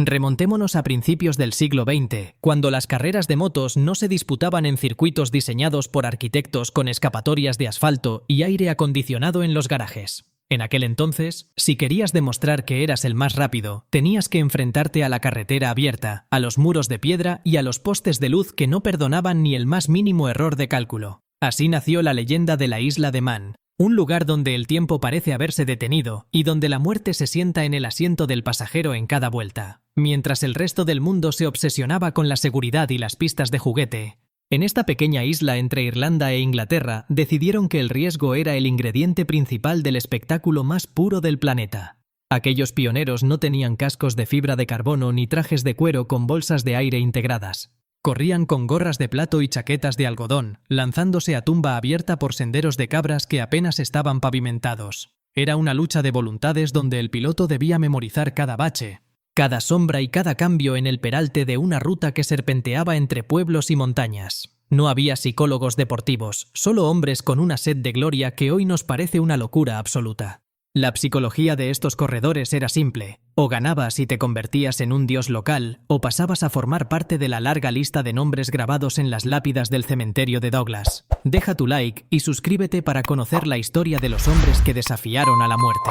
Remontémonos a principios del siglo XX, cuando las carreras de motos no se disputaban en circuitos diseñados por arquitectos con escapatorias de asfalto y aire acondicionado en los garajes. En aquel entonces, si querías demostrar que eras el más rápido, tenías que enfrentarte a la carretera abierta, a los muros de piedra y a los postes de luz que no perdonaban ni el más mínimo error de cálculo. Así nació la leyenda de la isla de Man, un lugar donde el tiempo parece haberse detenido y donde la muerte se sienta en el asiento del pasajero en cada vuelta. Mientras el resto del mundo se obsesionaba con la seguridad y las pistas de juguete, en esta pequeña isla entre Irlanda e Inglaterra decidieron que el riesgo era el ingrediente principal del espectáculo más puro del planeta. Aquellos pioneros no tenían cascos de fibra de carbono ni trajes de cuero con bolsas de aire integradas. Corrían con gorras de plato y chaquetas de algodón, lanzándose a tumba abierta por senderos de cabras que apenas estaban pavimentados. Era una lucha de voluntades donde el piloto debía memorizar cada bache, cada sombra y cada cambio en el peralte de una ruta que serpenteaba entre pueblos y montañas. No había psicólogos deportivos, solo hombres con una sed de gloria que hoy nos parece una locura absoluta. La psicología de estos corredores era simple: o ganabas y te convertías en un dios local, o pasabas a formar parte de la larga lista de nombres grabados en las lápidas del cementerio de Douglas. Deja tu like y suscríbete para conocer la historia de los hombres que desafiaron a la muerte.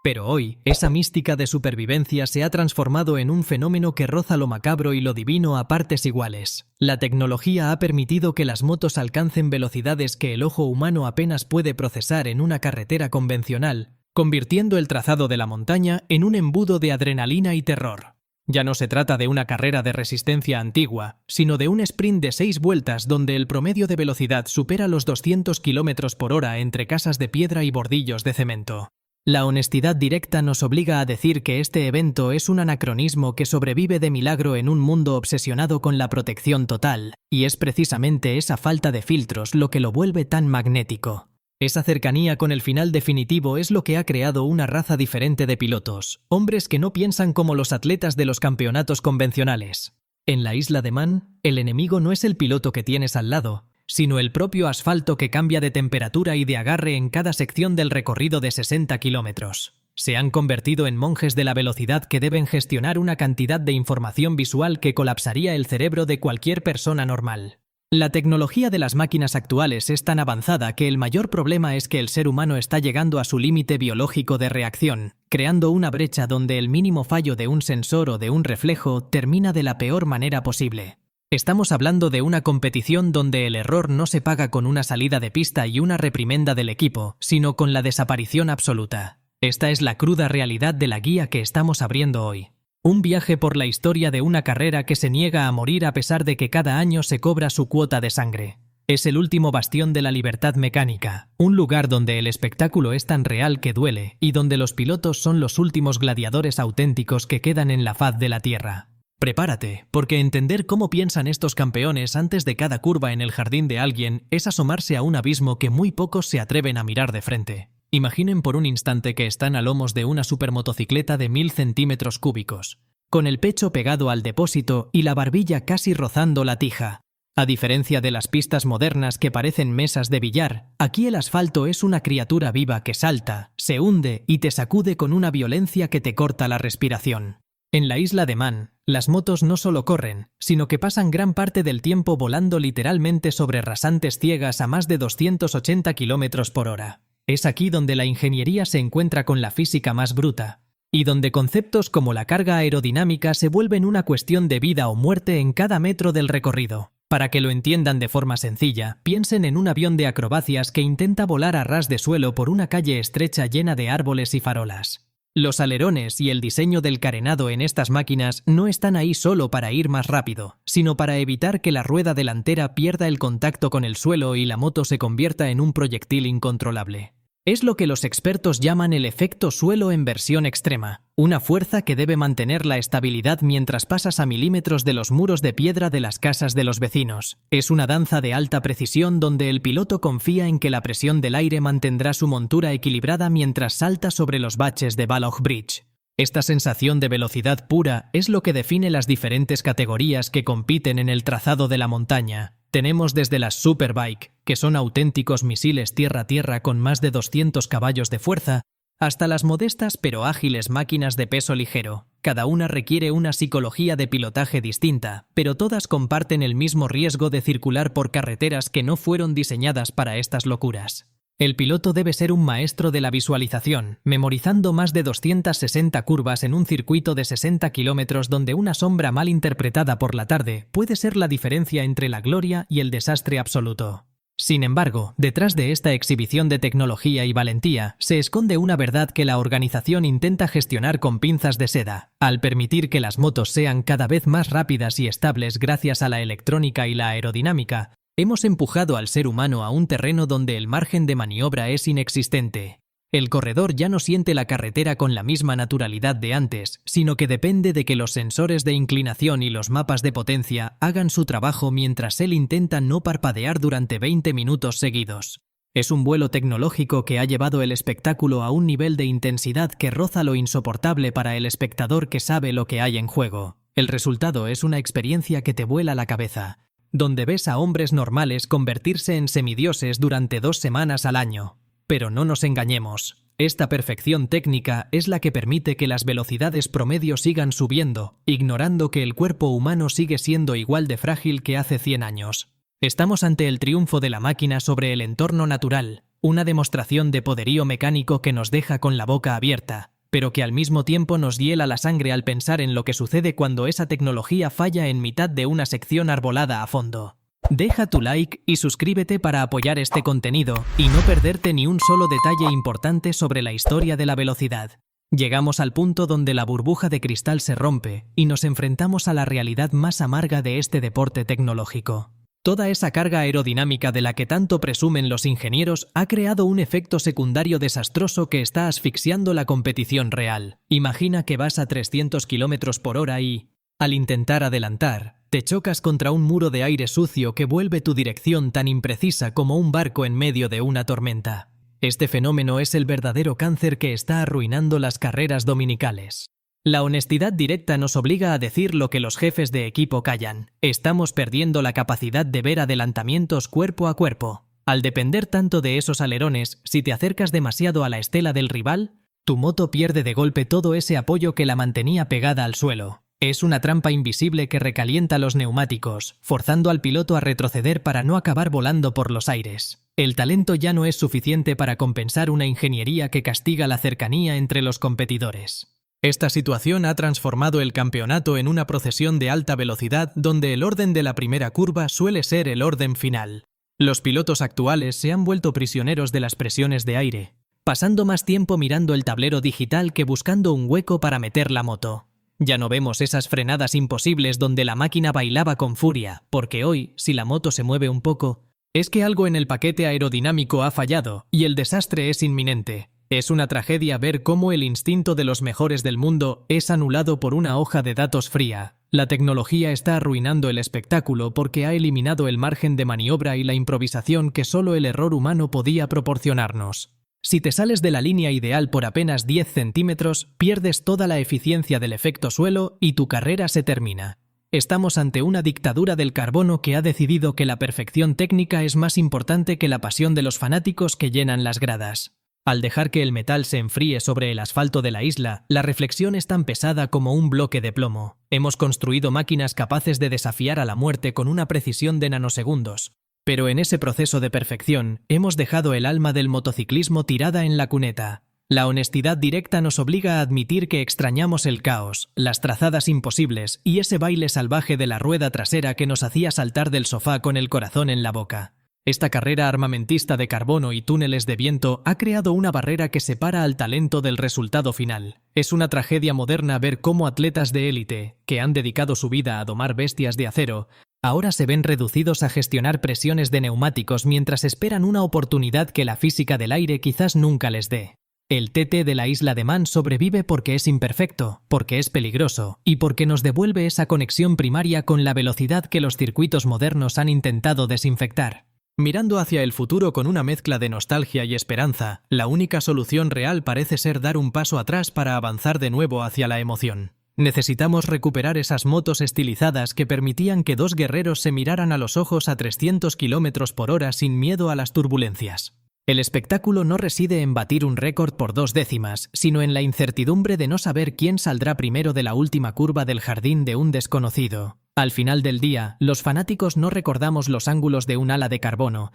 Pero hoy, esa mística de supervivencia se ha transformado en un fenómeno que roza lo macabro y lo divino a partes iguales. La tecnología ha permitido que las motos alcancen velocidades que el ojo humano apenas puede procesar en una carretera convencional, convirtiendo el trazado de la montaña en un embudo de adrenalina y terror. Ya no se trata de una carrera de resistencia antigua, sino de un sprint de 6 vueltas donde el promedio de velocidad supera los 200 km por hora entre casas de piedra y bordillos de cemento. La honestidad directa nos obliga a decir que este evento es un anacronismo que sobrevive de milagro en un mundo obsesionado con la protección total, y es precisamente esa falta de filtros lo que lo vuelve tan magnético. Esa cercanía con el final definitivo es lo que ha creado una raza diferente de pilotos, hombres que no piensan como los atletas de los campeonatos convencionales. En la isla de Man, el enemigo no es el piloto que tienes al lado, sino el propio asfalto que cambia de temperatura y de agarre en cada sección del recorrido de 60 kilómetros. Se han convertido en monjes de la velocidad que deben gestionar una cantidad de información visual que colapsaría el cerebro de cualquier persona normal. La tecnología de las máquinas actuales es tan avanzada que el mayor problema es que el ser humano está llegando a su límite biológico de reacción, creando una brecha donde el mínimo fallo de un sensor o de un reflejo termina de la peor manera posible. Estamos hablando de una competición donde el error no se paga con una salida de pista y una reprimenda del equipo, sino con la desaparición absoluta. Esta es la cruda realidad de la guía que estamos abriendo hoy. Un viaje por la historia de una carrera que se niega a morir a pesar de que cada año se cobra su cuota de sangre. Es el último bastión de la libertad mecánica, un lugar donde el espectáculo es tan real que duele y donde los pilotos son los últimos gladiadores auténticos que quedan en la faz de la tierra. Prepárate, porque entender cómo piensan estos campeones antes de cada curva en el jardín de alguien es asomarse a un abismo que muy pocos se atreven a mirar de frente. Imaginen por un instante que están a lomos de una supermotocicleta de 1000 centímetros cúbicos, con el pecho pegado al depósito y la barbilla casi rozando la tija. A diferencia de las pistas modernas que parecen mesas de billar, aquí el asfalto es una criatura viva que salta, se hunde y te sacude con una violencia que te corta la respiración. En la isla de Man, las motos no solo corren, sino que pasan gran parte del tiempo volando literalmente sobre rasantes ciegas a más de 280 km por hora. Es aquí donde la ingeniería se encuentra con la física más bruta, y donde conceptos como la carga aerodinámica se vuelven una cuestión de vida o muerte en cada metro del recorrido. Para que lo entiendan de forma sencilla, piensen en un avión de acrobacias que intenta volar a ras de suelo por una calle estrecha llena de árboles y farolas. Los alerones y el diseño del carenado en estas máquinas no están ahí solo para ir más rápido, sino para evitar que la rueda delantera pierda el contacto con el suelo y la moto se convierta en un proyectil incontrolable. Es lo que los expertos llaman el efecto suelo en versión extrema, una fuerza que debe mantener la estabilidad mientras pasas a milímetros de los muros de piedra de las casas de los vecinos. Es una danza de alta precisión donde el piloto confía en que la presión del aire mantendrá su montura equilibrada mientras salta sobre los baches de Balog Bridge. Esta sensación de velocidad pura es lo que define las diferentes categorías que compiten en el trazado de la montaña. Tenemos desde las Superbike, que son auténticos misiles tierra-tierra con más de 200 caballos de fuerza, hasta las modestas pero ágiles máquinas de peso ligero. Cada una requiere una psicología de pilotaje distinta, pero todas comparten el mismo riesgo de circular por carreteras que no fueron diseñadas para estas locuras. El piloto debe ser un maestro de la visualización, memorizando más de 260 curvas en un circuito de 60 kilómetros donde una sombra mal interpretada por la tarde puede ser la diferencia entre la gloria y el desastre absoluto. Sin embargo, detrás de esta exhibición de tecnología y valentía se esconde una verdad que la organización intenta gestionar con pinzas de seda, al permitir que las motos sean cada vez más rápidas y estables gracias a la electrónica y la aerodinámica. Hemos empujado al ser humano a un terreno donde el margen de maniobra es inexistente. El corredor ya no siente la carretera con la misma naturalidad de antes, sino que depende de que los sensores de inclinación y los mapas de potencia hagan su trabajo mientras él intenta no parpadear durante 20 minutos seguidos. Es un vuelo tecnológico que ha llevado el espectáculo a un nivel de intensidad que roza lo insoportable para el espectador que sabe lo que hay en juego. El resultado es una experiencia que te vuela la cabeza, donde ves a hombres normales convertirse en semidioses durante 2 semanas al año. Pero no nos engañemos, esta perfección técnica es la que permite que las velocidades promedio sigan subiendo, ignorando que el cuerpo humano sigue siendo igual de frágil que hace 100 años. Estamos ante el triunfo de la máquina sobre el entorno natural, una demostración de poderío mecánico que nos deja con la boca abierta, pero que al mismo tiempo nos hiela la sangre al pensar en lo que sucede cuando esa tecnología falla en mitad de una sección arbolada a fondo. Deja tu like y suscríbete para apoyar este contenido y no perderte ni un solo detalle importante sobre la historia de la velocidad. Llegamos al punto donde la burbuja de cristal se rompe y nos enfrentamos a la realidad más amarga de este deporte tecnológico. Toda esa carga aerodinámica de la que tanto presumen los ingenieros ha creado un efecto secundario desastroso que está asfixiando la competición real. Imagina que vas a 300 km por hora y, al intentar adelantar, te chocas contra un muro de aire sucio que vuelve tu dirección tan imprecisa como un barco en medio de una tormenta. Este fenómeno es el verdadero cáncer que está arruinando las carreras dominicales. La honestidad directa nos obliga a decir lo que los jefes de equipo callan. Estamos perdiendo la capacidad de ver adelantamientos cuerpo a cuerpo. Al depender tanto de esos alerones, si te acercas demasiado a la estela del rival, tu moto pierde de golpe todo ese apoyo que la mantenía pegada al suelo. Es una trampa invisible que recalienta los neumáticos, forzando al piloto a retroceder para no acabar volando por los aires. El talento ya no es suficiente para compensar una ingeniería que castiga la cercanía entre los competidores. Esta situación ha transformado el campeonato en una procesión de alta velocidad donde el orden de la primera curva suele ser el orden final. Los pilotos actuales se han vuelto prisioneros de las presiones de aire, pasando más tiempo mirando el tablero digital que buscando un hueco para meter la moto. Ya no vemos esas frenadas imposibles donde la máquina bailaba con furia, porque hoy, si la moto se mueve un poco, es que algo en el paquete aerodinámico ha fallado y el desastre es inminente. Es una tragedia ver cómo el instinto de los mejores del mundo es anulado por una hoja de datos fría. La tecnología está arruinando el espectáculo porque ha eliminado el margen de maniobra y la improvisación que solo el error humano podía proporcionarnos. Si te sales de la línea ideal por apenas 10 centímetros, pierdes toda la eficiencia del efecto suelo y tu carrera se termina. Estamos ante una dictadura del carbono que ha decidido que la perfección técnica es más importante que la pasión de los fanáticos que llenan las gradas. Al dejar que el metal se enfríe sobre el asfalto de la isla, la reflexión es tan pesada como un bloque de plomo. Hemos construido máquinas capaces de desafiar a la muerte con una precisión de nanosegundos. Pero en ese proceso de perfección, hemos dejado el alma del motociclismo tirada en la cuneta. La honestidad directa nos obliga a admitir que extrañamos el caos, las trazadas imposibles y ese baile salvaje de la rueda trasera que nos hacía saltar del sofá con el corazón en la boca. Esta carrera armamentista de carbono y túneles de viento ha creado una barrera que separa al talento del resultado final. Es una tragedia moderna ver cómo atletas de élite, que han dedicado su vida a domar bestias de acero, ahora se ven reducidos a gestionar presiones de neumáticos mientras esperan una oportunidad que la física del aire quizás nunca les dé. El TT de la isla de Man sobrevive porque es imperfecto, porque es peligroso y porque nos devuelve esa conexión primaria con la velocidad que los circuitos modernos han intentado desinfectar. Mirando hacia el futuro con una mezcla de nostalgia y esperanza, la única solución real parece ser dar un paso atrás para avanzar de nuevo hacia la emoción. Necesitamos recuperar esas motos estilizadas que permitían que dos guerreros se miraran a los ojos a 300 km por hora sin miedo a las turbulencias. El espectáculo no reside en batir un récord por 2 décimas, sino en la incertidumbre de no saber quién saldrá primero de la última curva del jardín de un desconocido. Al final del día, los fanáticos no recordamos los ángulos de un ala de carbono,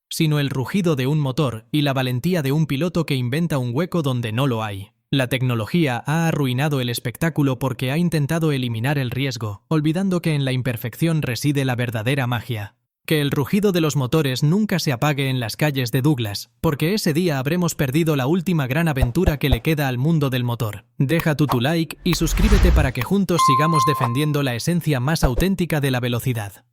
sino el rugido de un motor y la valentía de un piloto que inventa un hueco donde no lo hay. La tecnología ha arruinado el espectáculo porque ha intentado eliminar el riesgo, olvidando que en la imperfección reside la verdadera magia. Que el rugido de los motores nunca se apague en las calles de Douglas, porque ese día habremos perdido la última gran aventura que le queda al mundo del motor. Deja tu like y suscríbete para que juntos sigamos defendiendo la esencia más auténtica de la velocidad.